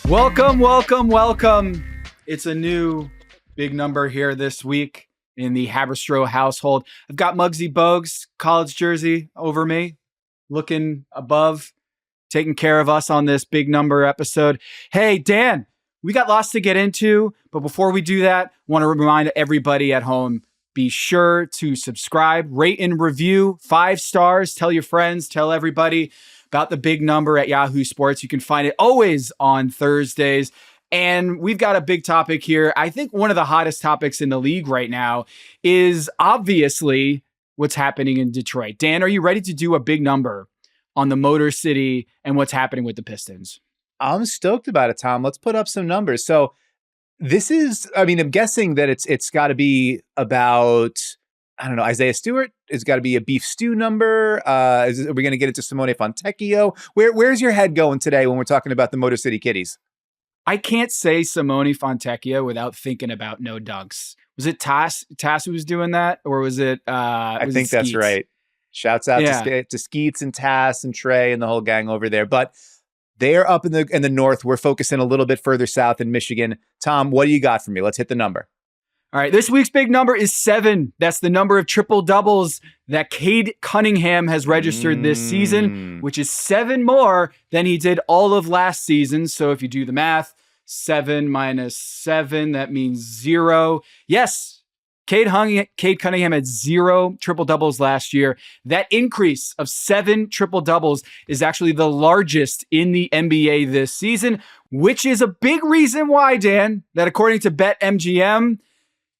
Welcome, welcome, welcome. It's a new big number here this week in the Haberstroh household. I've got Muggsy Bogues, college jersey over me, looking above, taking care of us on this big number episode. Hey, Dan, we got lots to get into, but before we do that, I want to remind everybody at home, be sure to subscribe, rate and review, 5 stars, tell your friends, tell everybody about the big number at Yahoo Sports. You can find it always on Thursdays. And we've got a big topic here. I think one of the hottest topics in the league right now is obviously what's happening in Detroit. Dan, are you ready to do a big number on the Motor City and what's happening with the Pistons? I'm stoked about it, Tom. Let's put up some numbers. So this is, I'm guessing that it's got to be about, I don't know, Isaiah Stewart. It's got to be a beef stew number. Are we going to get into Simone Fontecchio? Where's your head going today when we're talking about the Motor City Kitties? I can't say Simone Fontecchio without thinking about no dunks. Was it Tass who was doing that? Or was it I think that's right. Shouts out to Skeets and Tass and Trey and the whole gang over there. But they're up in the north. We're focusing a little bit further south in Michigan. Tom, what do you got for me? Let's hit the number. All right, this week's big number is 7. That's the number of triple doubles that Cade Cunningham has registered this season, which is 7 more than he did all of last season. So if you do the math, 7 minus 7, that means 0. Yes, Cade Cunningham had 0 triple doubles last year. That increase of 7 triple doubles is actually the largest in the NBA this season, which is a big reason why, Dan, that according to BetMGM,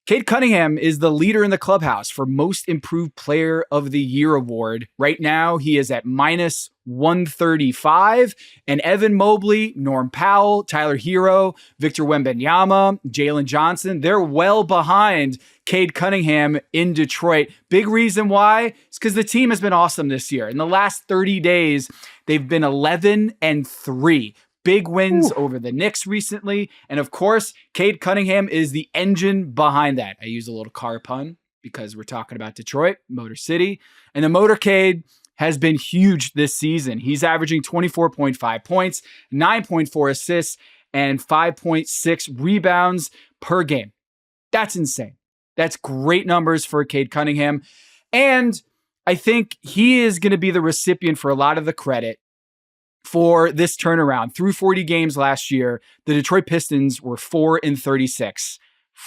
Cade Cunningham is the leader in the clubhouse for Most Improved Player of the Year award. Right now, he is at minus 135. And Evan Mobley, Norm Powell, Tyler Hero, Victor Wembanyama, Jalen Johnson, they're well behind Cade Cunningham in Detroit. Big reason why is because the team has been awesome this year. In the last 30 days, they've been 11-3. Big wins over the Knicks recently. And of course, Cade Cunningham is the engine behind that. I use a little car pun because we're talking about Detroit, Motor City. And the motorcade has been huge this season. He's averaging 24.5 points, 9.4 assists, and 5.6 rebounds per game. That's insane. That's great numbers for Cade Cunningham. And I think he is going to be the recipient for a lot of the credit for this turnaround. Through 40 games last year, the Detroit Pistons were 4-36.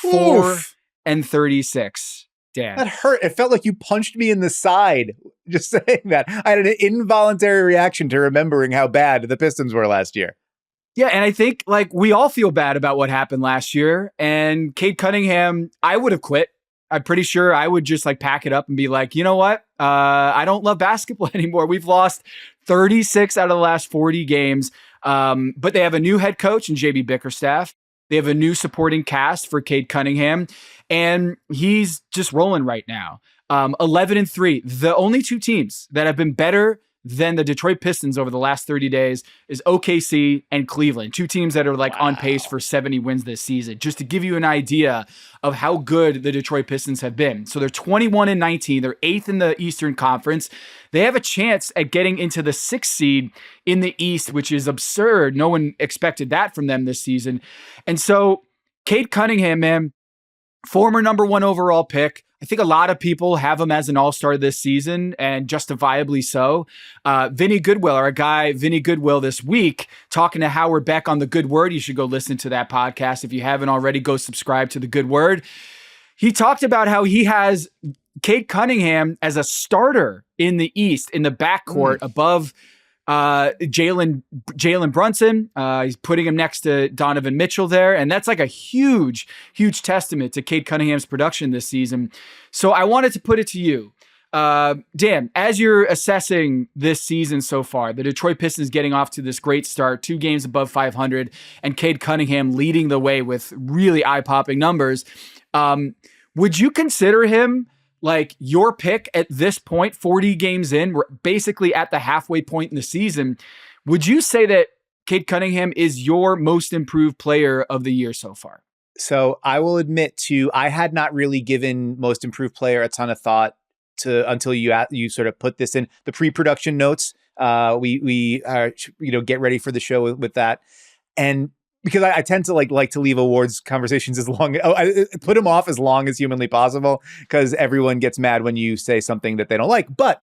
4-36. Dan. That hurt. It felt like you punched me in the side just saying that. I had an involuntary reaction to remembering how bad the Pistons were last year. Yeah, and I think we all feel bad about what happened last year. And Cade Cunningham, I would have quit. I'm pretty sure I would just pack it up and be like, you know what? I don't love basketball anymore. We've lost 36 out of the last 40 games. But they have a new head coach in JB Bickerstaff. They have a new supporting cast for Cade Cunningham. And he's just rolling right now. 11-3. The only 2 teams that have been better than the Detroit Pistons over the last 30 days is OKC and Cleveland. 2 teams that are on pace for 70 wins this season. Just to give you an idea of how good the Detroit Pistons have been. So they're 21-19. They're 8th in the Eastern Conference. They have a chance at getting into the 6th seed in the East, which is absurd. No one expected that from them this season. And so Cade Cunningham, man, former number 1 overall pick. I think a lot of people have him as an all-star this season, and justifiably so. Vinny Goodwill, our guy Vinny Goodwill this week, talking to Howard Beck on The Good Word. You should go listen to that podcast. If you haven't already, go subscribe to The Good Word. He talked about how he has Cade Cunningham as a starter in the East, in the backcourt above Jalen Brunson. He's putting him next to Donovan Mitchell there. And that's a huge, huge testament to Cade Cunningham's production this season. So I wanted to put it to you. Dan, as you're assessing this season so far, the Detroit Pistons getting off to this great start, 2 games above 500, and Cade Cunningham leading the way with really eye-popping numbers. Would you consider him your pick at this point, 40 games in? We're basically at the halfway point in the season. Would you say that Cade Cunningham is your most improved player of the year so far? So I will admit I had not really given most improved player a ton of thought until you sort of put this in the pre-production notes. We get ready for the show with that. And because I tend to like to leave awards conversations as long. I put them off as long as humanly possible because everyone gets mad when you say something that they don't like. But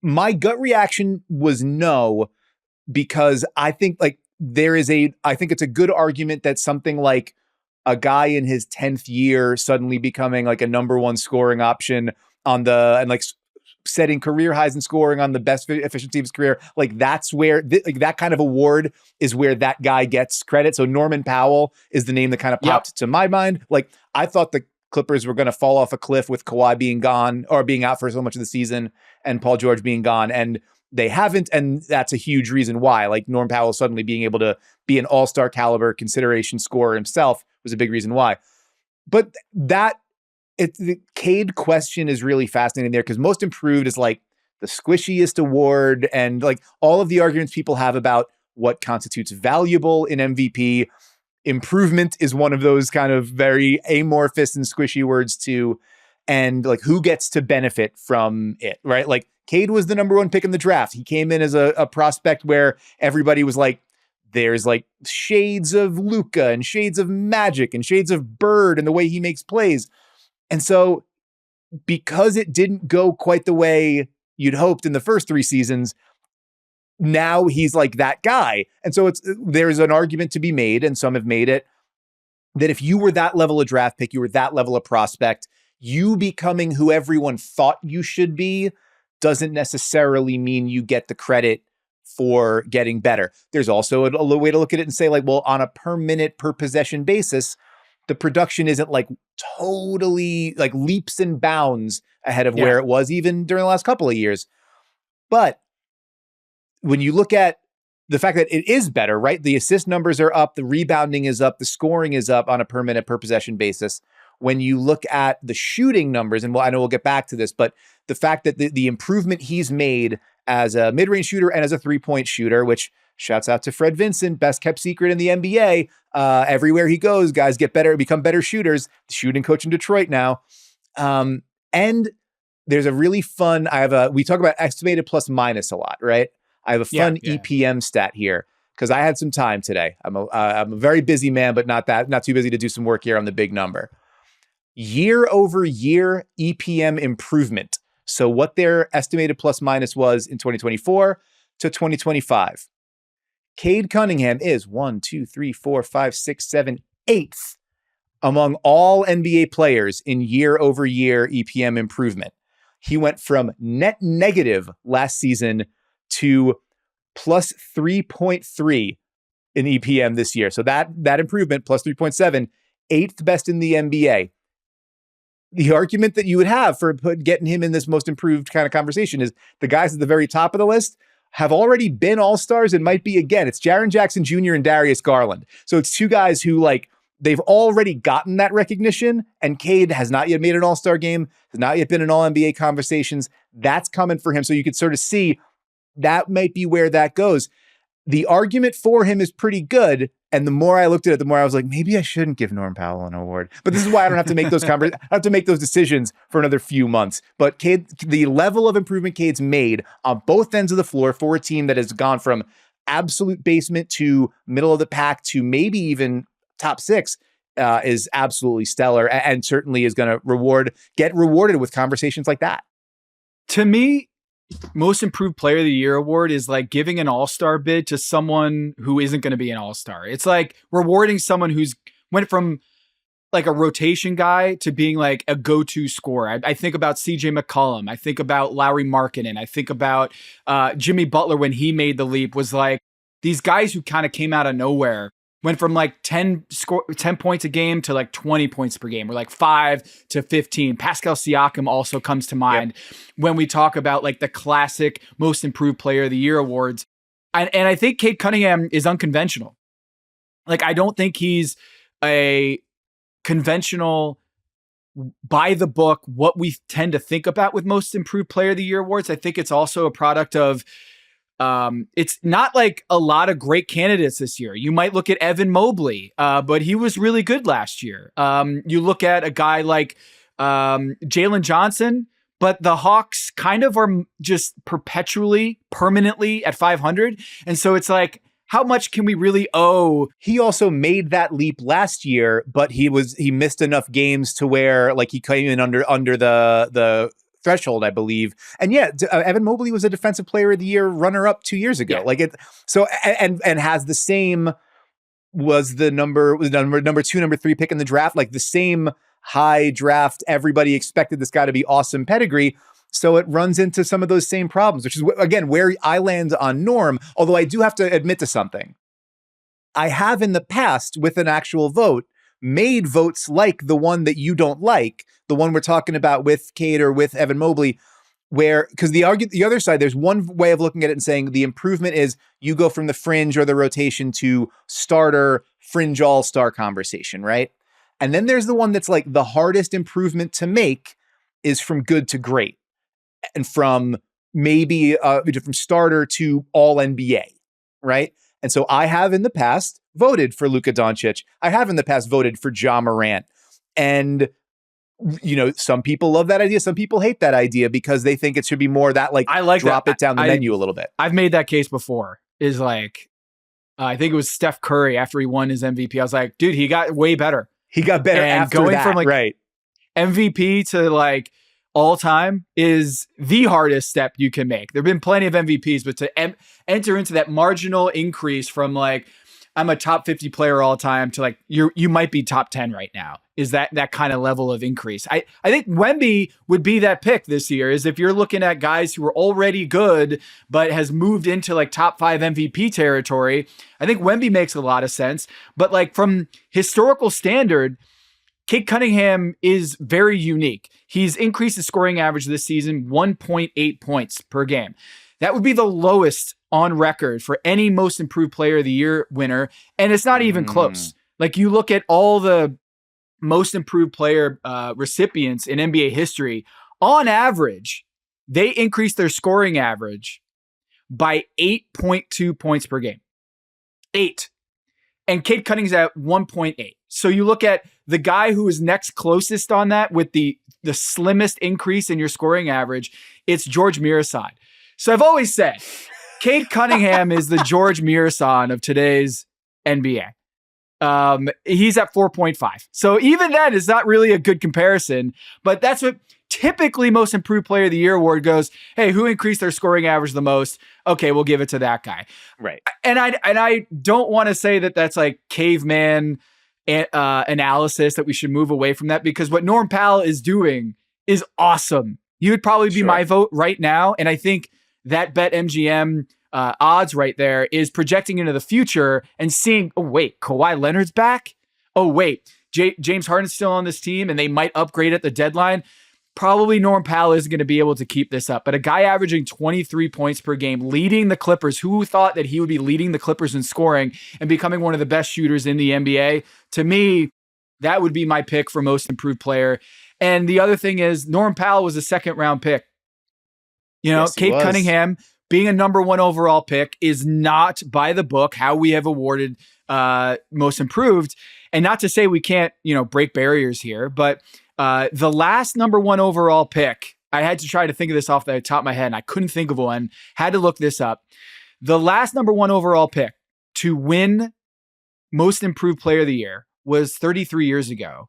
my gut reaction was no, because I think like I think it's a good argument that something like a guy in his 10th year suddenly becoming like a number one scoring option and like setting career highs in scoring on the best efficiency of his career. Like that's where like that kind of award is where that guy gets credit. So Norman Powell is the name that kind of popped to my mind. Like I thought the Clippers were going to fall off a cliff with Kawhi being gone or being out for so much of the season and Paul George being gone. And they haven't. And that's a huge reason why. Like Norm Powell suddenly being able to be an all-star caliber consideration scorer himself was a big reason why. But the Cade question is really fascinating there because most improved is like the squishiest award and like all of the arguments people have about what constitutes valuable in MVP. Improvement is one of those kind of very amorphous and squishy words too. And like who gets to benefit from it, right? Like Cade was the number one pick in the draft. He came in as a prospect where everybody was like, there's like shades of Luka and shades of Magic and shades of Bird and the way he makes plays. And so because it didn't go quite the way you'd hoped in the first 3 seasons, now he's like that guy. And so there's an argument to be made, and some have made it, that if you were that level of draft pick, you were that level of prospect, you becoming who everyone thought you should be doesn't necessarily mean you get the credit for getting better. There's also a way to look at it and say like, well, on a per minute, per possession basis, the production isn't like totally like leaps and bounds ahead of where it was even during the last couple of years. But when you look at the fact that it is better, right? The assist numbers are up, the rebounding is up, the scoring is up on a per minute, per possession basis. When you look at the shooting numbers, and I know we'll get back to this, but the fact that the improvement he's made as a mid-range shooter and as a three-point shooter, which shouts out to Fred Vincent, best kept secret in the NBA. Everywhere he goes, guys get better, become better shooters. The shooting coach in Detroit now. And there's a really fun, we talk about estimated plus minus a lot, right? I have a fun EPM stat here because I had some time today. I'm a very busy man, but not too busy to do some work here on the big number. Year over year EPM improvement. So what their estimated plus minus was in 2024 to 2025. Cade Cunningham is 1, 2, 3, 4, 5, 6, 7, 8th among all NBA players in year over year EPM improvement. He went from net negative last season to plus 3.3 in EPM this year. So that improvement, plus 3.7, 8th best in the NBA. The argument that you would have for getting him in this most improved kind of conversation is the guys at the very top of the list have already been all-stars and might be again. It's Jaren Jackson Jr. and Darius Garland. So it's two guys who like, they've already gotten that recognition, and Cade has not yet made an all-star game, has not yet been in all NBA conversations. That's coming for him. So you could sort of see that might be where that goes. The argument for him is pretty good. And the more I looked at it, the more I was like, maybe I shouldn't give Norm Powell an award. But this is why I don't have to make those I have to make those decisions for another few months. But Cade, the level of improvement Cade's made on both ends of the floor for a team that has gone from absolute basement to middle of the pack to maybe even top 6 is absolutely stellar, and certainly is going to get rewarded with conversations like that. To me, most improved player of the year award is like giving an all-star bid to someone who isn't going to be an all-star. It's like rewarding someone who's went from like a rotation guy to being like a go-to scorer. I think about CJ McCollum. I think about Lauri Markkanen. I think about Jimmy Butler when he made the leap. Was like these guys who kind of came out of nowhere. Went from like 10 points a game to like 20 points per game, or like 5 to 15. Pascal Siakam also comes to mind when we talk about like the classic most improved player of the year awards. And I think Cade Cunningham is unconventional. Like, I don't think he's a conventional by the book, what we tend to think about with most improved player of the year awards. I think it's also a product of, it's not like a lot of great candidates this year. You might look at Evan Mobley, but he was really good last year. You look at a guy like Jalen Johnson, but the Hawks kind of are just permanently at 500. And so it's like, how much can we really owe? He also made that leap last year, but he missed enough games to where like he came in under the threshold, I believe. And yeah, Evan Mobley was a defensive player of the year runner-up 2 years ago. Yeah. Like it, so and has the same, was number 2, number 3 pick in the draft, like the same high draft. Everybody expected this guy to be awesome pedigree. So it runs into some of those same problems, which is again where I land on Norm. Although I do have to admit to something. I have in the past with an actual vote made votes like the one that you don't like, the one we're talking about with Cade or with Evan Mobley, where, because the other side, there's one way of looking at it and saying the improvement is you go from the fringe or the rotation to starter, fringe all-star conversation, right? And then there's the one that's like the hardest improvement to make is from good to great. And from maybe from starter to all NBA, right? And so I have in the past voted for Luka Doncic. I have in the past voted for Ja Morant. And, you know, some people love that idea. Some people hate that idea because they think it should be more that like, I like drop that. it down the menu a little bit. I've made that case before, is like, I think it was Steph Curry after he won his MVP. I was like, dude, he got way better. He got better and after going that, from like right? MVP to like all time is the hardest step you can make. There've been plenty of MVPs, but to enter into that marginal increase from like, I'm a top 50 player all time to like, you might be top 10 right now, is that kind of level of increase. I think Wemby would be that pick this year, is if you're looking at guys who are already good, but has moved into like top 5 MVP territory. I think Wemby makes a lot of sense, but like from historical standard, Cade Cunningham is very unique. He's increased his scoring average this season 1.8 points per game. That would be the lowest on record for any most improved player of the year winner. And it's not even close. Like you look at all the most improved player recipients in NBA history, on average, they increased their scoring average by 8.2 points per game. 8. And Cade Cunningham's at 1.8. So you look at the guy who is next closest on that with the slimmest increase in your scoring average, it's George Mirasan. So I've always said, Cade Cunningham is the George Mirasan of today's NBA. He's at 4.5. So even then, it's not really a good comparison, but that's what typically most improved player of the year award goes. Hey, who increased their scoring average the most? Okay, we'll give it to that guy. Right. And I don't want to say that that's like caveman analysis, that we should move away from that, because what Norm Powell is doing is awesome. You would probably be my vote right now. And I think that BetMGM odds right there is projecting into the future and seeing, oh, wait, Kawhi Leonard's back? Oh, wait, James Harden's still on this team and they might upgrade at the deadline. Probably Norm Powell isn't going to be able to keep this up. But a guy averaging 23 points per game, leading the Clippers, who thought that he would be leading the Clippers in scoring and becoming one of the best shooters in the NBA? To me, that would be my pick for most improved player. And the other thing is, Norm Powell was a second-round pick. You know, Yes, Cade Cunningham being a number 1 overall pick is not by the book how we have awarded most improved. And not to say we can't, break barriers here, but the last number 1 overall pick, I had to try to think of this off the top of my head, and I couldn't think of one. Had to look this up. The last number 1 overall pick to win most improved player of the year was 33 years ago,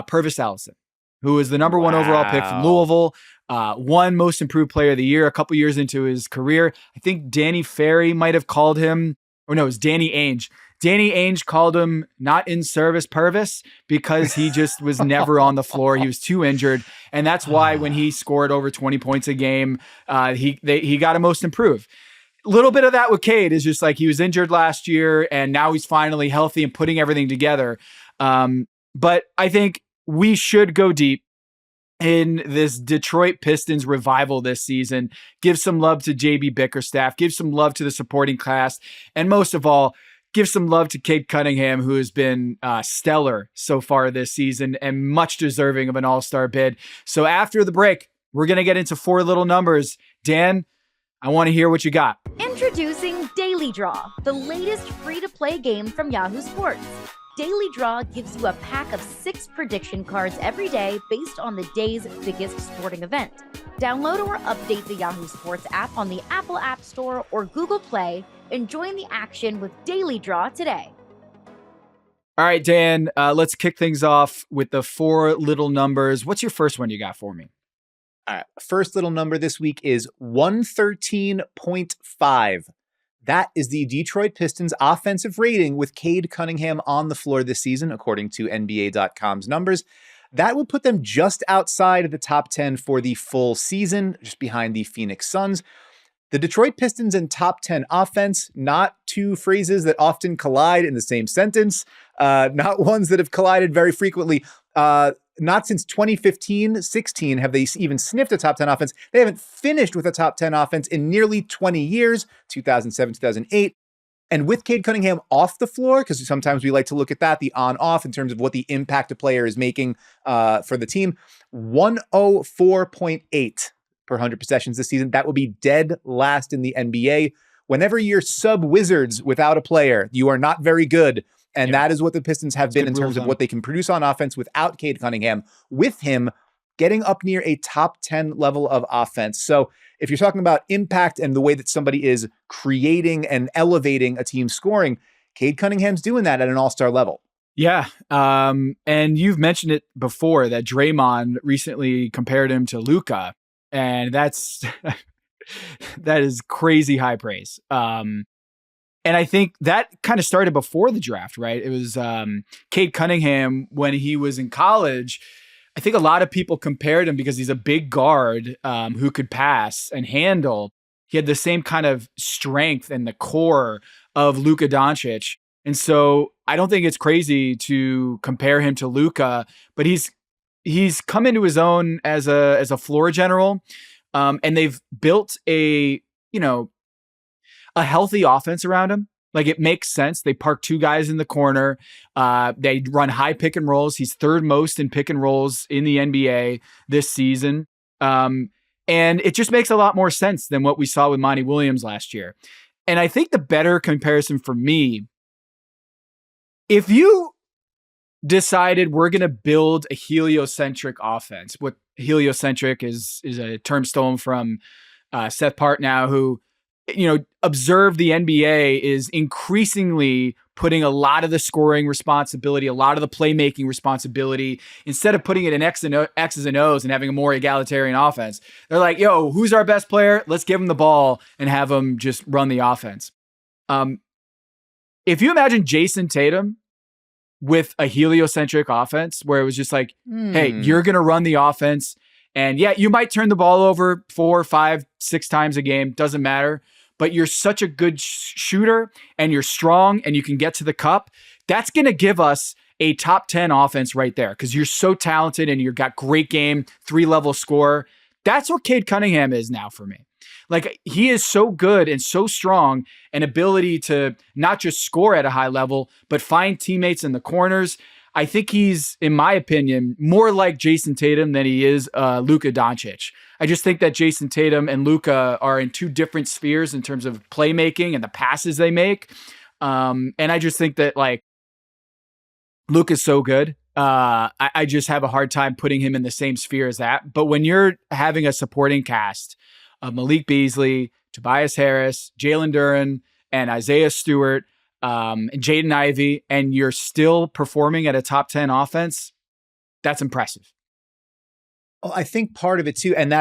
Purvis Ellison, who was the number 1 overall pick from Louisville, won most improved player of the year a couple years into his career. I think Danny Ferry might have called him, or no, it was Danny Ainge. Danny Ainge called him not in service Purvis because he just was never on the floor. He was too injured. And that's why when he scored over 20 points a game, he got a most improved. A little bit of that with Cade is just like he was injured last year and now he's finally healthy and putting everything together. But I think we should go deep in this Detroit Pistons revival this season. Give some love to JB Bickerstaff, give some love to the supporting cast, and most of all, give some love to Cade Cunningham, who has been stellar so far this season and much deserving of an all-star bid. So after the break, we're going to get into 4 little numbers. Dan, I want to hear what you got. Introducing Daily Draw, the latest free-to-play game from Yahoo Sports. Daily Draw gives you a pack of 6 prediction cards every day based on the day's biggest sporting event. Download or update the Yahoo Sports app on the Apple App Store or Google Play and join the action with Daily Draw today. All right, Dan, let's kick things off with the 4 little numbers. What's your first one you got for me? All right. First little number this week is 113.5. That is the Detroit Pistons offensive rating with Cade Cunningham on the floor this season, according to NBA.com's numbers. That would put them just outside of the top 10 for the full season, just behind the Phoenix Suns. The Detroit Pistons and top 10 offense, not two phrases that often collide in the same sentence, not ones that have collided very frequently. Not since 2015-16 have they even sniffed a top 10 offense. They haven't finished with a top 10 offense in nearly 20 years, 2007, 2008. And with Cade Cunningham off the floor, because sometimes we like to look at that, the on-off in terms of what the impact a player is making for the team, 104.8 per 100 possessions this season. That will be dead last in the NBA. Whenever you're sub-Wizards without a player, you are not very good. And that is what the Pistons have been in terms of what they can produce on offense without Cade Cunningham. With him getting up near a top 10 level of offense. So if you're talking about impact and the way that somebody is creating and elevating a team's scoring, Cade Cunningham's doing that at an all-star level. Yeah. And you've mentioned it before that Draymond recently compared him to Luka. And that is crazy high praise. And I think that kind of started before the draft, right? It was Cade Cunningham when he was in college. I think a lot of people compared him because he's a big guard who could pass and handle. He had the same kind of strength and the core of Luka Doncic. And so I don't think it's crazy to compare him to Luka, but he's come into his own as a floor general. And they've built a healthy offense around him. Like, it makes sense. They park 2 guys in the corner. They run high pick and rolls. He's third most in pick and rolls in the NBA this season. And it just makes a lot more sense than what we saw with Monty Williams last year. And I think the better comparison for me, if you decided we're going to build a heliocentric offense, what heliocentric is a term stolen from Seth Partnow, who observe the NBA is increasingly putting a lot of the scoring responsibility, a lot of the playmaking responsibility, instead of putting it in X's and O's and having a more egalitarian offense. They're like, yo, who's our best player? Let's give him the ball and have him just run the offense. If you imagine Jason Tatum with a heliocentric offense where it was just like, hey, you're going to run the offense. And yeah, you might turn the ball over 4, 5, 6 times a game. Doesn't matter. But you're such a good shooter and you're strong and you can get to the cup. That's going to give us a top 10 offense right there because you're so talented and you've got great game, 3-level scorer. That's what Cade Cunningham is now for me. Like, he is so good and so strong, and ability to not just score at a high level, but find teammates in the corners. I think he's, in my opinion, more like Jason Tatum than he is Luka Doncic. I just think that Jason Tatum and Luka are in 2 different spheres in terms of playmaking and the passes they make. And I just think that, like, Luka's so good. I just have a hard time putting him in the same sphere as that. But when you're having a supporting cast of Malik Beasley, Tobias Harris, Jalen Duren, and Isaiah Stewart, and Jaden Ivey, and you're still performing at a top 10 offense, that's impressive. Well, I think part of it too, and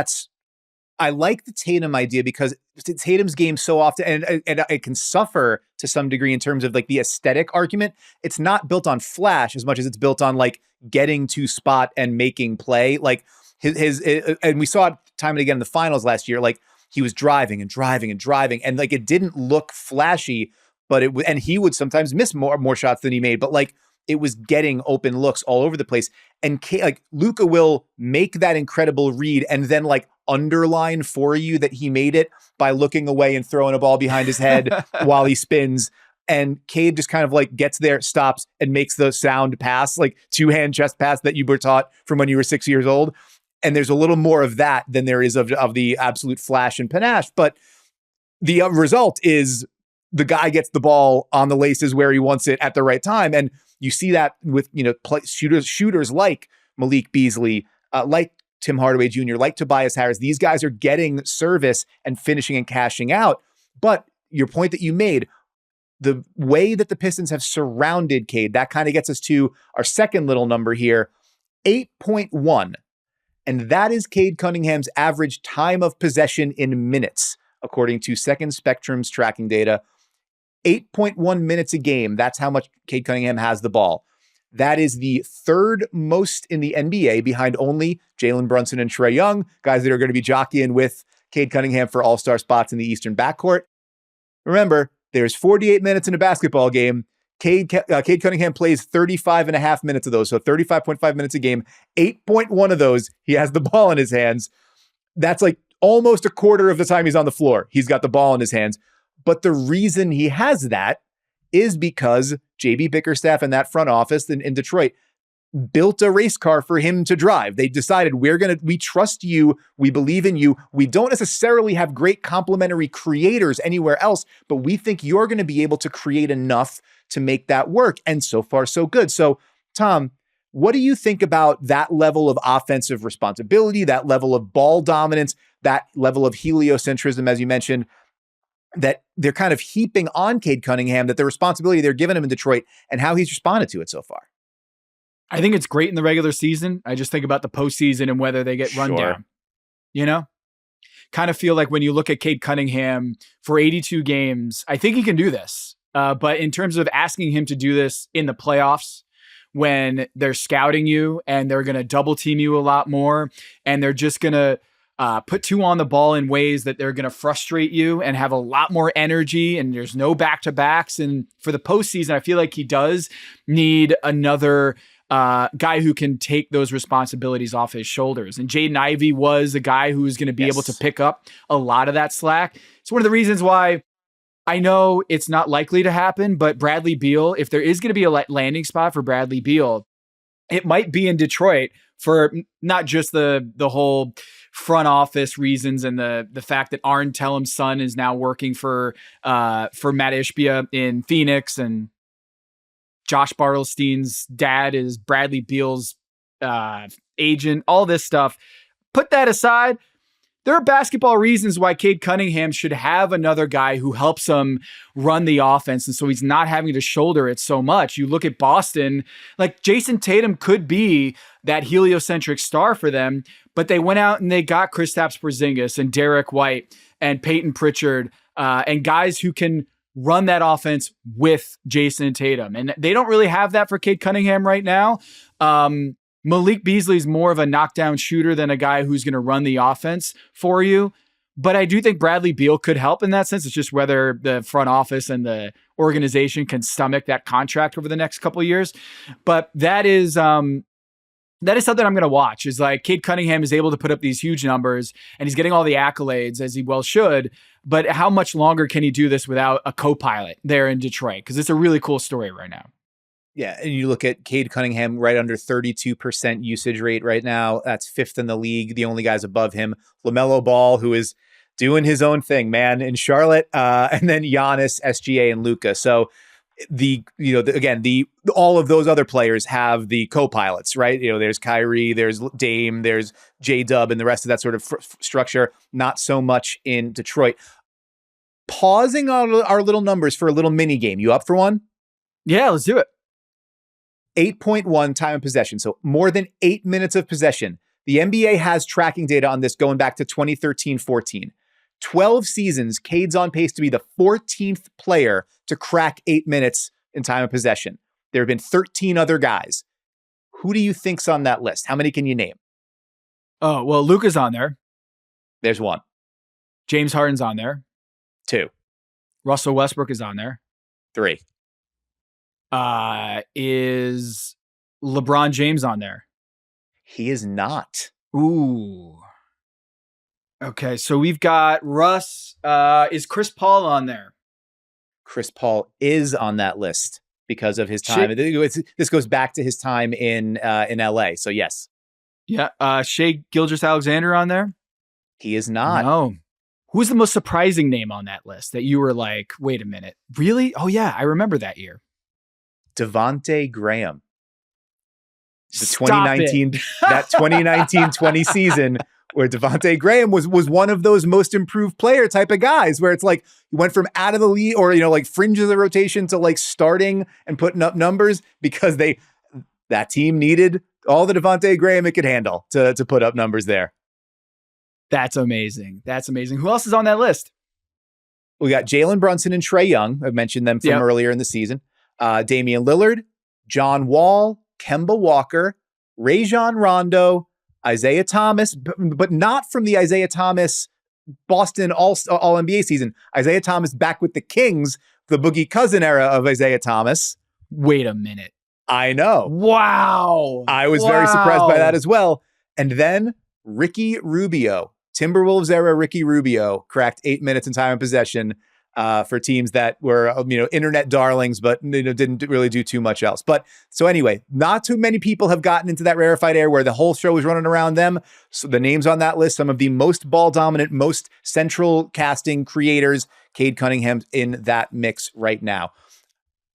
I like the Tatum idea because Tatum's game so often, and it can suffer to some degree in terms of like the aesthetic argument. It's not built on flash as much as it's built on like getting to spot and making play. Like his and we saw it time and again in the finals last year. Like, he was driving, and like it didn't look flashy. But and he would sometimes miss more shots than he made, but like it was getting open looks all over the place. And like Luka will make that incredible read and then like underline for you that he made it by looking away and throwing a ball behind his head while he spins. And Cade just kind of like gets there, stops, and makes the sound pass, like 2-hand chest pass that you were taught from when you were 6 years old. And there's a little more of that than there is of the absolute flash and panache. But the result is the guy gets the ball on the laces where he wants it at the right time. And you see that with, shooters like Malik Beasley, like Tim Hardaway Jr., like Tobias Harris. These guys are getting service and finishing and cashing out. But your point that you made, the way that the Pistons have surrounded Cade, that kind of gets us to our second little number here, 8.1. And that is Cade Cunningham's average time of possession in minutes, according to Second Spectrum's tracking data. 8.1 minutes a game. That's how much Cade Cunningham has the ball. That is the third most in the NBA, behind only Jalen Brunson and Trae Young, guys that are going to be jockeying with Cade Cunningham for all-star spots in the Eastern backcourt. Remember, there's 48 minutes in a basketball game. Cade Cunningham plays 35 and a half minutes of those, so 35.5 minutes a game. 8.1 of those, he has the ball in his hands. That's like almost a quarter of the time he's on the floor. He's got the ball in his hands. But the reason he has that is because JB Bickerstaff and that front office in Detroit built a race car for him to drive. They decided, we trust you. We believe in you. We don't necessarily have great complementary creators anywhere else, but we think you're going to be able to create enough to make that work. And so far, so good. So, Tom, what do you think about that level of offensive responsibility, that level of ball dominance, that level of heliocentrism, as you mentioned, that they're kind of heaping on Cade Cunningham, that the responsibility they're giving him in Detroit, and how he's responded to it so far? I think it's great in the regular season. I just think about the postseason and whether they get run down. You know? Kind of feel like when you look at Cade Cunningham for 82 games, I think he can do this. But in terms of asking him to do this in the playoffs, when they're scouting you and they're going to double team you a lot more, and they're just going to put two on the ball in ways that they're going to frustrate you and have a lot more energy, and there's no back-to-backs. And for the postseason, I feel like he does need another guy who can take those responsibilities off his shoulders. And Jaden Ivey was a guy who's going to be able to pick up a lot of that slack. It's one of the reasons why I know it's not likely to happen, but Bradley Beal, if there is going to be a landing spot for Bradley Beal, it might be in Detroit, for not just the whole front office reasons and the fact that Arn Tellem's son is now working for Matt Ishbia in Phoenix, and Josh Bartelstein's dad is Bradley Beal's agent, all this stuff. Put that aside. There are basketball reasons why Cade Cunningham should have another guy who helps him run the offense, and so he's not having to shoulder it so much. You look at Boston, like Jason Tatum could be that heliocentric star for them, but they went out and they got Kristaps Porzingis and Derek White and Peyton Pritchard and guys who can run that offense with Jason Tatum. And they don't really have that for Cade Cunningham right now. Malik Beasley's more of a knockdown shooter than a guy who's going to run the offense for you. But I do think Bradley Beal could help in that sense. It's just whether the front office and the organization can stomach that contract over the next couple of years. But that is something I'm going to watch, is like Cade Cunningham is able to put up these huge numbers and he's getting all the accolades, as he well should. But how much longer can he do this without a co-pilot there in Detroit? Because it's a really cool story right now. Yeah, and you look at Cade Cunningham right under 32% usage rate right now. That's fifth in the league. The only guys above him, LaMelo Ball, who is doing his own thing, man, in Charlotte, and then Giannis, SGA, and Luka. So all of those other players have the co-pilots, right? There's Kyrie, there's Dame, there's J-Dub, and the rest of that sort of structure. Not so much in Detroit. Pausing on our little numbers for a little mini game. You up for one? Yeah, let's do it. 8.1 time of possession. So more than 8 minutes of possession. The NBA has tracking data on this going back to 2013-14. 12 seasons, Cade's on pace to be the 14th player to crack 8 minutes in time of possession. There have been 13 other guys. Who do you think's on that list? How many can you name? Oh, well, Luka's on there. There's one. James Harden's on there. 2. Russell Westbrook is on there. 3. Is LeBron James on there? He is not. Ooh. Okay, so we've got Russ. Is Chris Paul on there? Chris Paul is on that list because of his time. This goes back to his time in LA. So yes. Yeah. Shai Gilgeous-Alexander on there? He is not. No. Who's the most surprising name on that list that you were like, wait a minute, really? Oh yeah, I remember that year. Devonte Graham. The 2019 20 season where Devontae Graham was one of those most improved player type of guys where it's like you went from out of the league or, like fringe of the rotation to like starting and putting up numbers because that team needed all the Devontae Graham it could handle to put up numbers there. That's amazing. That's amazing. Who else is on that list? We got Jalen Brunson and Trae Young. I mentioned them from earlier in the season. Damian Lillard, John Wall, Kemba Walker, Rajon Rondo, Isaiah Thomas, but not from the Isaiah Thomas Boston All-NBA season. Isaiah Thomas back with the Kings, the Boogie Cousin era of Isaiah Thomas. Wait a minute. I know. Wow. I was very surprised by that as well. And then Ricky Rubio, Timberwolves era Ricky Rubio, cracked 8 minutes in time of possession for teams that were, internet darlings, but didn't really do too much else. But so anyway, not too many people have gotten into that rarefied air where the whole show was running around them. So the names on that list, some of the most ball dominant, most central casting creators, Cade Cunningham in that mix right now.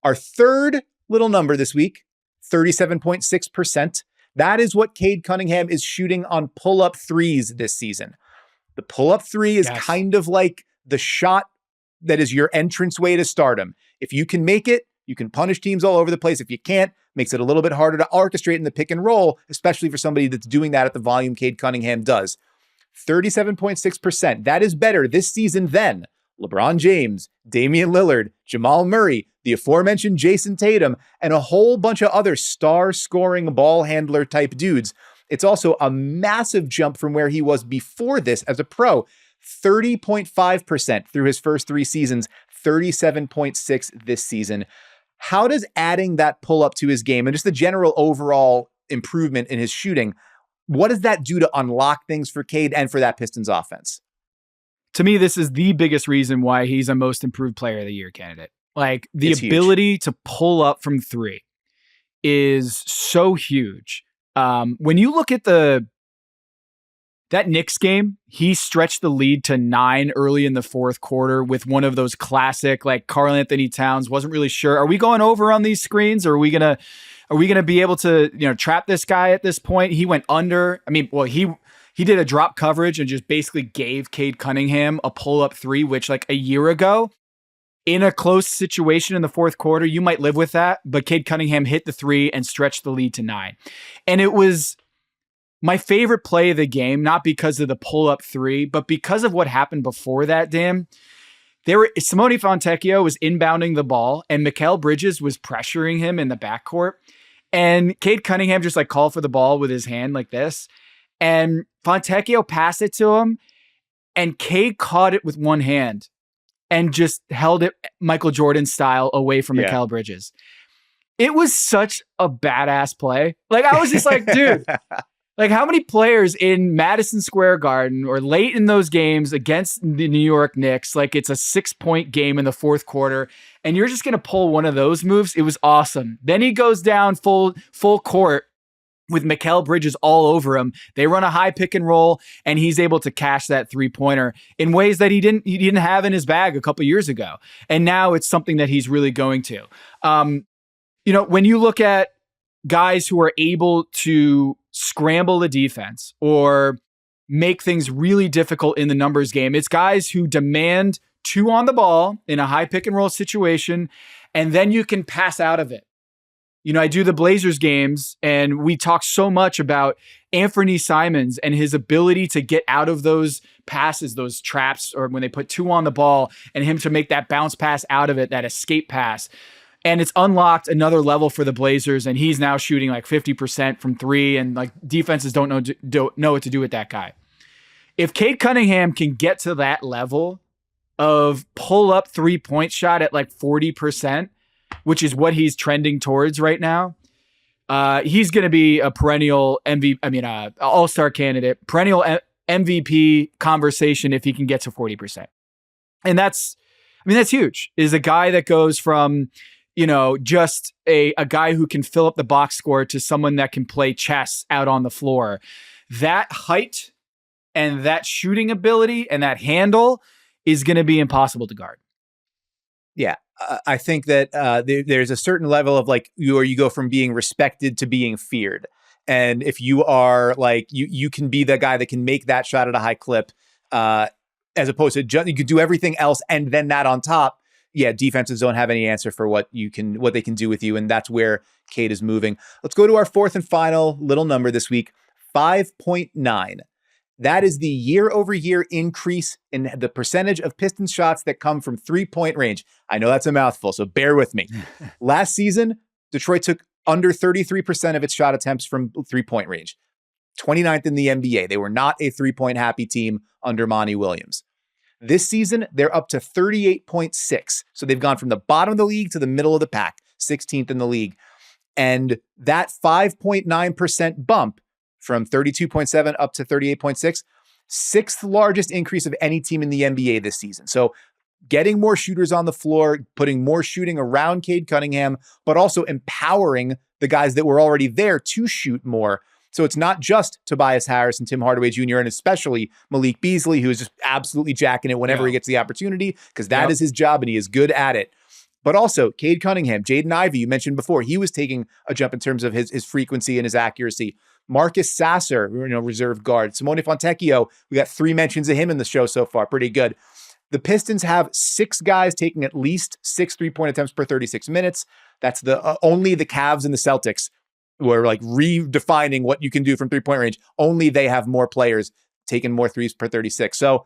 Our third little number this week, 37.6%. That is what Cade Cunningham is shooting on pull-up threes this season. The pull-up three is kind of like the shot that is your entranceway to stardom. If you can make it, you can punish teams all over the place. If you can't, makes it a little bit harder to orchestrate in the pick and roll, especially for somebody that's doing that at the volume Cade Cunningham does. 37.6%. That is better this season than LeBron James, Damian Lillard, Jamal Murray, the aforementioned Jason Tatum, and a whole bunch of other star-scoring ball handler type dudes. It's also a massive jump from where he was before this as a pro. 30.5% through his first 3 seasons, 37.6% this season. How does adding that pull-up to his game and just the general overall improvement in his shooting, what does that do to unlock things for Cade and for that Pistons offense? To me, this is the biggest reason why he's a most improved player of the year candidate. Like the ability to pull up from 3 is so huge. When you look at that Knicks game, he stretched the lead to 9 early in the fourth quarter with one of those classic, like Karl Anthony Towns wasn't really sure. Are we going over on these screens? Or are we gonna be able to, trap this guy at this point? He went under. I mean, well, he did a drop coverage and just basically gave Cade Cunningham a pull-up 3, which like a year ago, in a close situation in the fourth quarter, you might live with that. But Cade Cunningham hit the 3 and stretched the lead to 9. And it was my favorite play of the game, not because of the pull-up 3, but because of what happened before that, Dan. Simone Fontecchio was inbounding the ball, and Mikal Bridges was pressuring him in the backcourt. And Cade Cunningham just like called for the ball with his hand like this. And Fontecchio passed it to him, and Cade caught it with one hand and just held it Michael Jordan style away from Mikal Bridges. It was such a badass play. Like, I was just like, dude, like how many players in Madison Square Garden or late in those games against the New York Knicks, like it's a 6-point game in the fourth quarter, and you're just going to pull one of those moves? It was awesome. Then he goes down full court with Mikal Bridges all over him. They run a high pick and roll, and he's able to cash that 3-pointer in ways that he didn't have in his bag a couple years ago. And now it's something that he's really going to. When you look at guys who are able to scramble the defense or make things really difficult in the numbers game, it's guys who demand 2 on the ball in a high pick and roll situation, and then you can pass out of it. I do the Blazers games, and we talk so much about Anthony Simons and his ability to get out of those passes, those traps, or when they put 2 on the ball, and him to make that bounce pass out of it, that escape pass. And it's unlocked another level for the Blazers, and he's now shooting like 50% from 3, and like defenses don't know what to do with that guy. If Cade Cunningham can get to that level of pull up 3-point shot at like 40%, which is what he's trending towards right now, he's going to be a perennial all-star candidate, perennial MVP conversation if he can get to 40%. And that's huge. Is a guy that goes from, just a guy who can fill up the box score to someone that can play chess out on the floor. That height and that shooting ability and that handle is going to be impossible to guard. Yeah. I think that there's a certain level of like you go from being respected to being feared. And if you are like, you can be the guy that can make that shot at a high clip, as opposed to you could do everything else and then that on top. Yeah, defenses don't have any answer for what they can do with you. And that's where Cade is moving. Let's go to our fourth and final little number this week, 5.9. That is the year-over-year increase in the percentage of Pistons shots that come from three-point range. I know that's a mouthful, so bear with me. Last season, Detroit took under 33% of its shot attempts from three-point range. 29th in the NBA. They were not a three-point happy team under Monty Williams. This season, they're up to 38.6. So they've gone from the bottom of the league to the middle of the pack, 16th in the league. And that 5.9% bump from 32.7 up to 38.6, sixth largest increase of any team in the NBA this season. So getting more shooters on the floor, putting more shooting around Cade Cunningham, but also empowering the guys that were already there to shoot more. So it's not just Tobias Harris and Tim Hardaway Jr. and especially Malik Beasley, who is just absolutely jacking it whenever he gets the opportunity, because that is his job and he is good at it. But also Cade Cunningham, Jaden Ivey, you mentioned before, he was taking a jump in terms of his frequency and his accuracy. Marcus Sasser, reserve guard. Simone Fontecchio, we got 3 mentions of him in the show so far. Pretty good. The Pistons have 6 guys taking at least 6 3-point attempts per 36 minutes. That's only the Cavs and the Celtics who are like redefining what you can do from 3-point range. Only they have more players taking more threes per 36. So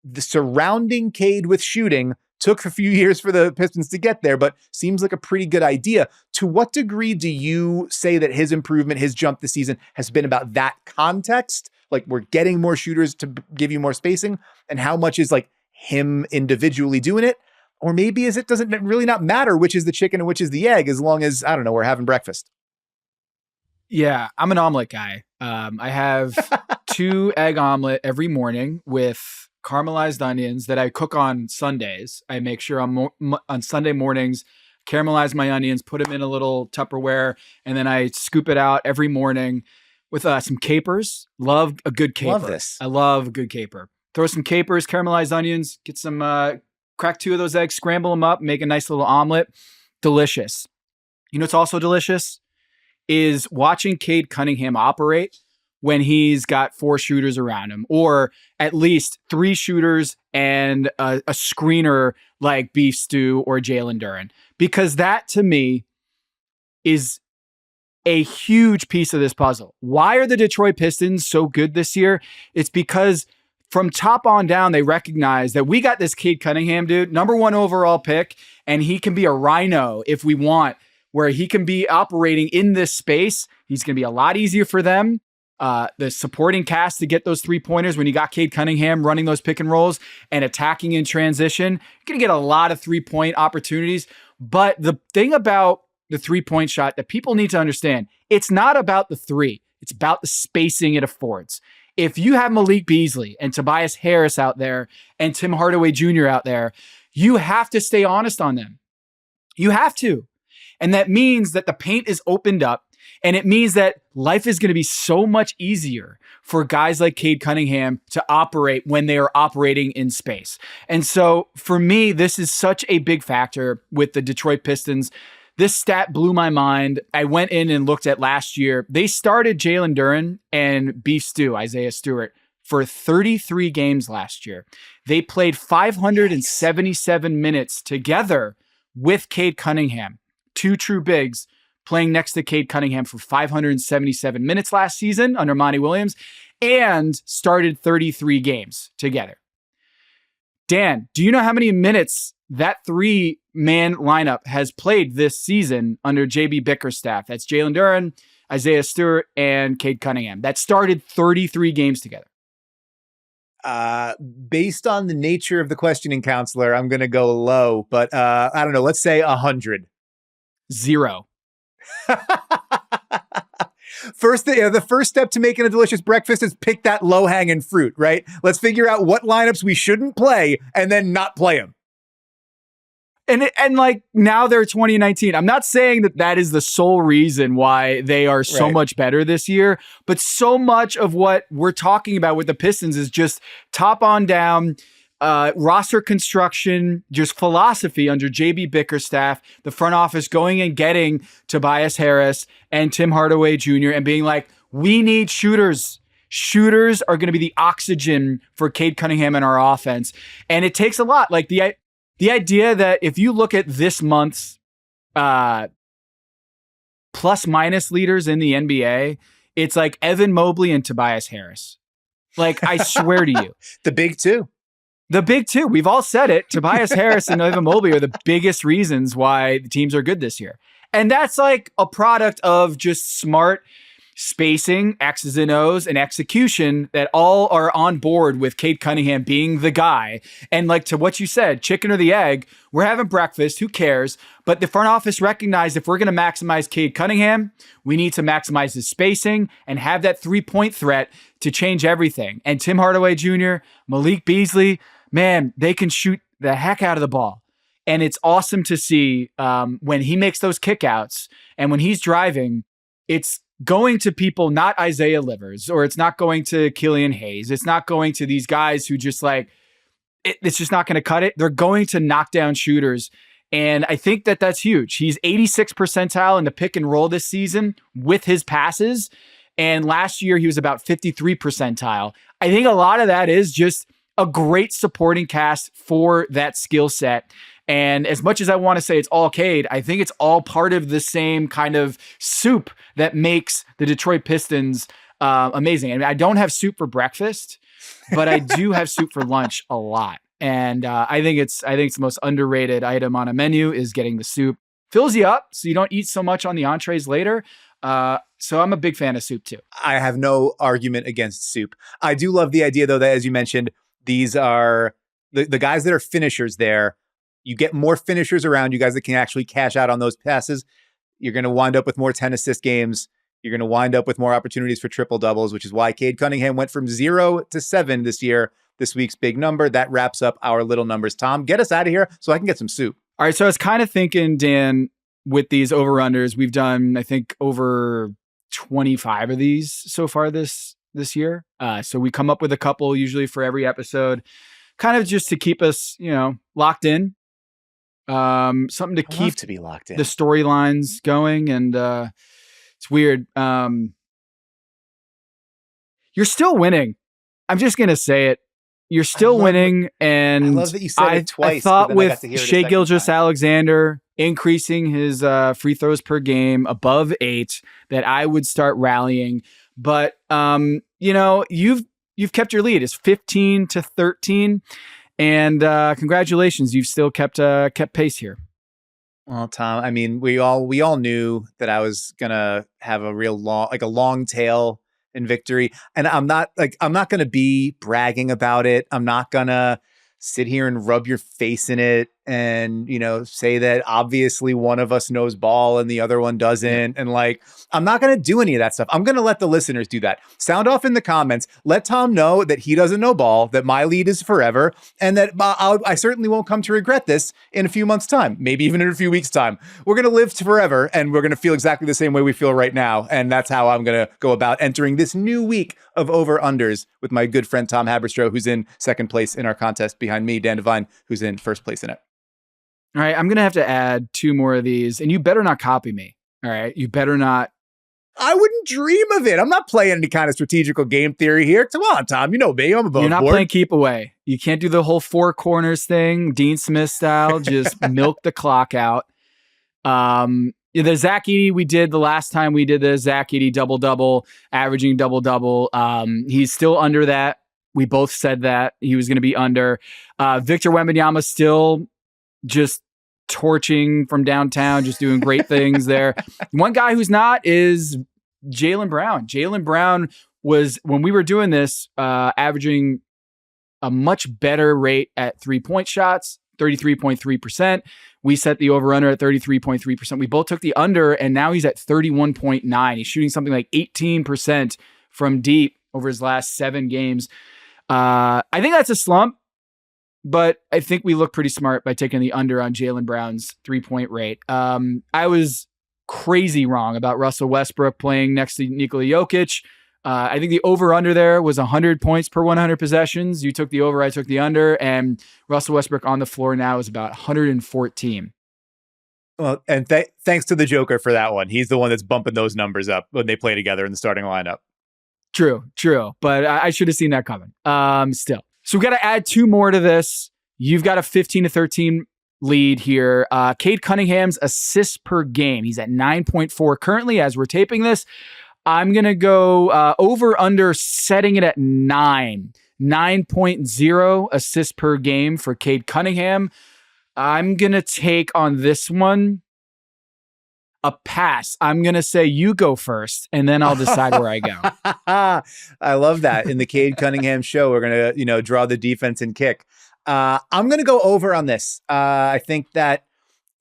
the surrounding Cade with shooting took a few years for the Pistons to get there, but seems like a pretty good idea. To what degree do you say that his improvement, his jump this season has been about that context? Like we're getting more shooters to give you more spacing, and how much is like him individually doing it? Or maybe is it doesn't really not matter which is the chicken and which is the egg, as long as, I don't know, we're having breakfast. Yeah, I'm an omelet guy. I have 2 egg omelet every morning with caramelized onions that I cook on Sundays. I make sure on Sunday mornings, caramelize my onions, put them in a little Tupperware, and then I scoop it out every morning with some capers. Love a good caper. Love this. I love a good caper. Throw some capers, caramelized onions, get some, crack 2 of those eggs, scramble them up, make a nice little omelet. Delicious. You know what's also delicious? Is watching Cade Cunningham operate when he's got 4 shooters around him, or at least 3 shooters and a screener like Beef Stew or Jalen Duren. Because that, to me, is a huge piece of this puzzle. Why are the Detroit Pistons so good this year? It's because from top on down, they recognize that we got this Cade Cunningham dude, number 1 overall pick, and he can be a rhino if we want, where he can be operating in this space. He's going to be a lot easier for them. The supporting cast to get those 3-pointers when you got Cade Cunningham running those pick and rolls and attacking in transition. You're going to get a lot of 3-point opportunities. But the thing about the 3-point shot that people need to understand, it's not about the 3. It's about the spacing it affords. If you have Malik Beasley and Tobias Harris out there and Tim Hardaway Jr. out there, you have to stay honest on them. You have to. And that means that the paint is opened up. And it means that life is going to be so much easier for guys like Cade Cunningham to operate when they are operating in space. And so for me, this is such a big factor with the Detroit Pistons. This stat blew my mind. I went in and looked at last year. They started Jalen Duren and Beef Stew, Isaiah Stewart, for 33 games last year. They played 577 minutes together with Cade Cunningham, 2 true bigs, playing next to Cade Cunningham for 577 minutes last season under Monty Williams, and started 33 games together. Dan, do you know how many minutes that 3-man lineup has played this season under JB Bickerstaff? That's Jalen Duren, Isaiah Stewart, and Cade Cunningham. That started 33 games together. Based on the nature of the questioning counselor, I'm going to go low, but I don't know. Let's say 100. 0. The first step to making a delicious breakfast is pick that low-hanging fruit, right? Let's figure out what lineups we shouldn't play and then not play them. And like now they're 2019. I'm not saying that is the sole reason why they are so much better this year, but so much of what we're talking about with the Pistons is just top on down, roster construction, just philosophy under JB Bickerstaff, the front office going and getting Tobias Harris and Tim Hardaway Jr. and being like, we need shooters. Shooters are going to be the oxygen for Cade Cunningham in our offense. And it takes a lot. Like the idea that if you look at this month's plus minus leaders in the NBA, it's like Evan Mobley and Tobias Harris. Like, I swear to you. The big two. The big two. We've all said it. Tobias Harris and Evan Mobley are the biggest reasons why the teams are good this year. And that's like a product of just smart spacing, X's and O's, and execution that all are on board with Cade Cunningham being the guy. And like to what you said, chicken or the egg, we're having breakfast, who cares? But the front office recognized if we're going to maximize Cade Cunningham, we need to maximize his spacing and have that three-point threat to change everything. And Tim Hardaway Jr., Malik Beasley, man, they can shoot the heck out of the ball. And it's awesome to see when he makes those kickouts and when he's driving, it's going to people, not Isaiah Livers, or it's not going to Killian Hayes. It's not going to these guys who just like, it's just not going to cut it. They're going to knock down shooters. And I think that that's huge. He's 86th percentile in the pick and roll this season with his passes. And last year he was about 53 percentile. I think a lot of that is just a great supporting cast for that skill set. And as much as I want to say it's all Cade, I think it's all part of the same kind of soup that makes the Detroit Pistons amazing. I mean, I don't have soup for breakfast, but I do have soup for lunch a lot. And I think it's the most underrated item on a menu is getting the soup. Fills you up so you don't eat so much on the entrees later. So I'm a big fan of soup too. I have no argument against soup. I do love the idea though that, as you mentioned, these are the guys that are finishers there. You get more finishers around you guys that can actually cash out on those passes. You're going to wind up with more 10 assist games. You're going to wind up with more opportunities for triple doubles, which is why Cade Cunningham went from 0 to 7 this year. This week's big number. That wraps up our little numbers. Tom, get us out of here so I can get some soup. All right. So I was kind of thinking, Dan, with these over-unders, we've done, I think, over 25 of these so far this year. So we come up with a couple usually for every episode, kind of just to keep us, locked in. Something to keep to be locked in. The storylines going. And it's weird. You're still winning. I'm just going to say it. You're still winning. And I love that you said it twice. I thought with Shai Gilgeous-Alexander increasing his free throws per game above 8 that I would start rallying. But, you've kept your lead. It's 15-13. And congratulations, you've still kept pace here. Well, Tom, I mean, we all knew that I was gonna have a real long tail in victory, and I'm not gonna be bragging about it. I'm not gonna sit here and rub your face in it and, say that obviously one of us knows ball and the other one doesn't. And I'm not going to do any of that stuff. I'm going to let the listeners do that. Sound off in the comments. Let Tom know that he doesn't know ball, that my lead is forever, and that I certainly won't come to regret this in a few months' time, maybe even in a few weeks' time. We're going to live forever, and we're going to feel exactly the same way we feel right now. And that's how I'm going to go about entering this new week of over-unders with my good friend Tom Haberstroh, who's in second place in our contest behind me, Dan Devine, who's in first place in it. All right, I'm going to have to add 2 more of these, and you better not copy me. All right, you better not. I wouldn't dream of it. I'm not playing any kind of strategical game theory here. Come on, Tom. You know me. I'm above You're not board. playing keep away. You can't do the whole 4 corners thing, Dean Smith style. Just milk the clock out. The Zach Edey we did the last time we did the Zach Edey double-double, averaging double-double. He's still under that. We both said that he was going to be under. Victor Wembanyama still just torching from downtown, just doing great things there. One guy who's not is Jaylen Brown. Jaylen Brown was, when we were doing this, averaging a much better rate at 3-point shots, 33.3%. We set the over-under at 33.3%. We both took the under, and now he's at 31.9. He's shooting something like 18% from deep over his last 7 games. I think that's a slump. But I think we look pretty smart by taking the under on Jaylen Brown's 3-point rate. I was crazy wrong about Russell Westbrook playing next to Nikola Jokic. I think the over-under there was 100 points per 100 possessions. You took the over, I took the under, and Russell Westbrook on the floor now is about 114. Well, and thanks to the Joker for that one. He's the one that's bumping those numbers up when they play together in the starting lineup. True. But I should have seen that coming. Still. So we got to add 2 more to this. You've got a 15-13 lead here. Cade Cunningham's assists per game. He's at 9.4 currently as we're taping this. I'm going to go over under, setting it at 9.0 assists per game for Cade Cunningham. I'm going to take on this one a pass. I'm going to say you go first, and then I'll decide where I go. I love that. In the Cade Cunningham show, we're going to, draw the defense and kick. I'm going to go over on this. I think that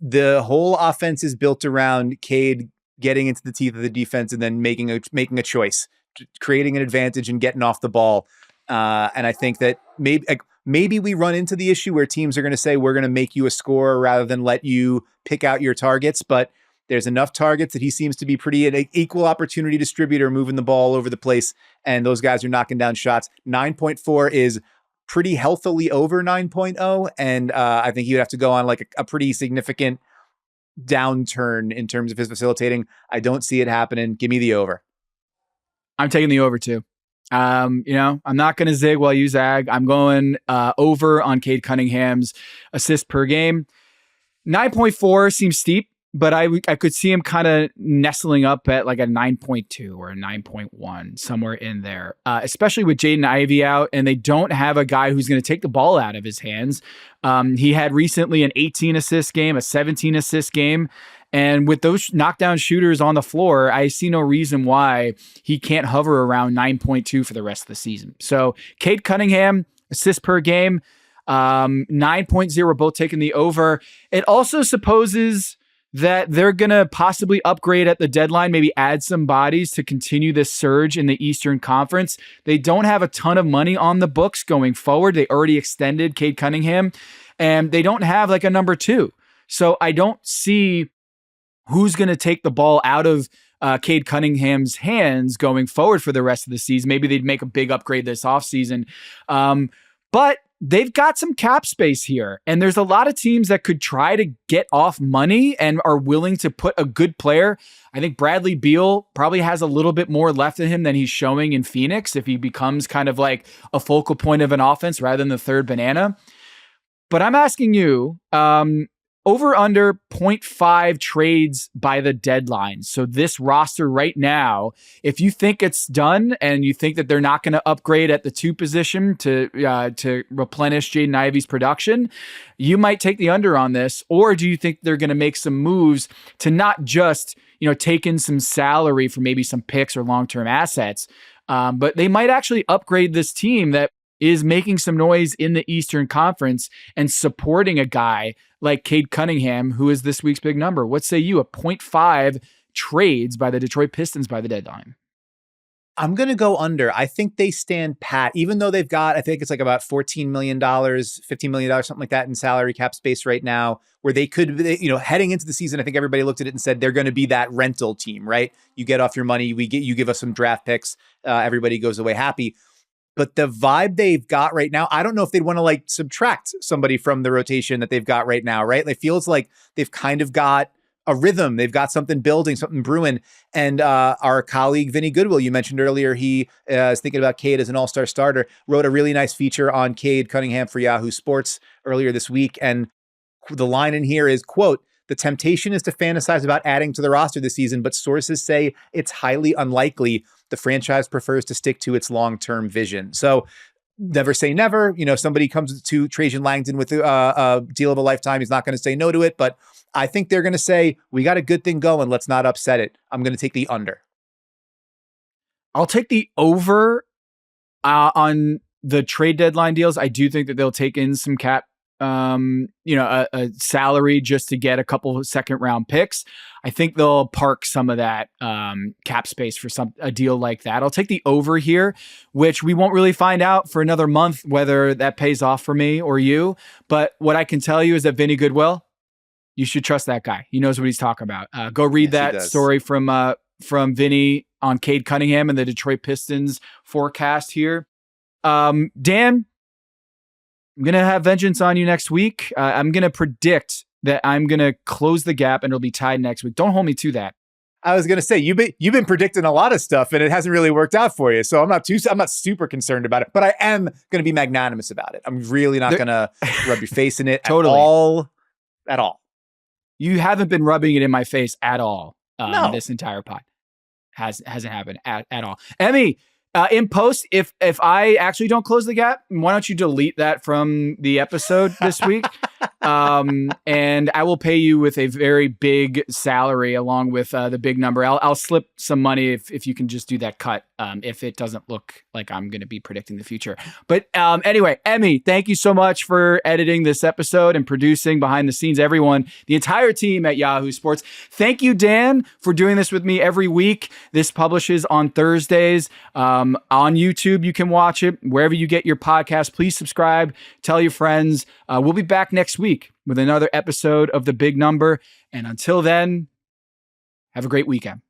the whole offense is built around Cade getting into the teeth of the defense and then making a choice, creating an advantage and getting off the ball. And I think that maybe we run into the issue where teams are going to say, we're going to make you a scorer rather than let you pick out your targets. But there's enough targets that he seems to be pretty an equal opportunity distributor, moving the ball over the place. And those guys are knocking down shots. 9.4 is pretty healthily over 9.0. And I think he would have to go on like a pretty significant downturn in terms of his facilitating. I don't see it happening. Give me the over. I'm taking the over too. I'm not going to zig while you zag. I'm going over on Cade Cunningham's assists per game. 9.4 seems steep, but I could see him kind of nestling up at like a 9.2 or a 9.1, somewhere in there, especially with Jaden Ivey out, and they don't have a guy who's going to take the ball out of his hands. He had recently an 18 assist game, a 17 assist game. And with those knockdown shooters on the floor, I see no reason why he can't hover around 9.2 for the rest of the season. So Cade Cunningham, assists per game, 9.0, both taking the over. It also supposes that they're going to possibly upgrade at the deadline, maybe add some bodies to continue this surge in the Eastern Conference. They don't have a ton of money on the books going forward. They already extended Cade Cunningham, and they don't have like a number 2. So I don't see who's going to take the ball out of Cade Cunningham's hands going forward for the rest of the season. Maybe they'd make a big upgrade this offseason. But they've got some cap space here, and there's a lot of teams that could try to get off money and are willing to put a good player. I think Bradley Beal probably has a little bit more left in him than he's showing in Phoenix if he becomes kind of like a focal point of an offense rather than the third banana. But I'm asking you, over under 0.5 trades by the deadline. So this roster right now, if you think it's done and you think that they're not going to upgrade at the 2 position to replenish Jaden Ivey's production, you might take the under on this. Or do you think they're going to make some moves to not just, take in some salary for maybe some picks or long-term assets, but they might actually upgrade this team that is making some noise in the Eastern Conference and supporting a guy like Cade Cunningham, who is this week's big number. What say you, a 0.5 trades by the Detroit Pistons by the deadline? I'm going to go under. I think they stand pat, even though they've got, I think it's like about $14 million, $15 million, something like that in salary cap space right now, where they could, heading into the season, I think everybody looked at it and said, they're going to be that rental team, right? You get off your money, you give us some draft picks, everybody goes away happy. But the vibe they've got right now, I don't know if they'd want to like subtract somebody from the rotation that they've got right now, right? It feels like they've kind of got a rhythm. They've got something building, something brewing. And our colleague, Vinny Goodwill, you mentioned earlier, he is thinking about Cade as an all-star starter, wrote a really nice feature on Cade Cunningham for Yahoo Sports earlier this week. And the line in here is, quote, "The temptation is to fantasize about adding to the roster this season, but sources say it's highly unlikely. The franchise prefers to stick to its long-term vision." So never say never. If somebody comes to Trajan Langdon with a deal of a lifetime, he's not going to say no to it. But I think they're going to say, we got a good thing going. Let's not upset it. I'm going to take the under. I'll take the over on the trade deadline deals. I do think that they'll take in some cap, a salary just to get a couple of second round picks. I think they'll park some of that cap space for a deal like that. I'll take the over here, which we won't really find out for another month whether that pays off for me or you. But what I can tell you is that Vinny Goodwill, you should trust that guy. He knows what he's talking about. Go read that story from from Vinny on Cade Cunningham and the Detroit Pistons forecast here. Dan, I'm going to have vengeance on you next week. I'm going to predict that I'm going to close the gap and it'll be tied next week. Don't hold me to that. I was going to say, you've been predicting a lot of stuff and it hasn't really worked out for you. So I'm not super concerned about it, but I am going to be magnanimous about it. I'm really not going to rub your face in it Totally. at all. You haven't been rubbing it in my face at all. No. This entire pod hasn't happened at all. Emmy, in post, if I actually don't close the gap, why don't you delete that from the episode this week? And I will pay you with a very big salary along with the big number. I'll slip some money if you can just do that cut. If it doesn't look like I'm going to be predicting the future. But anyway, Emmy, thank you so much for editing this episode and producing behind the scenes, everyone, the entire team at Yahoo Sports. Thank you, Dan, for doing this with me every week. This publishes on Thursdays. On YouTube, you can watch it. Wherever you get your podcast, please subscribe. Tell your friends. We'll be back next week with another episode of The Big Number. And until then, have a great weekend.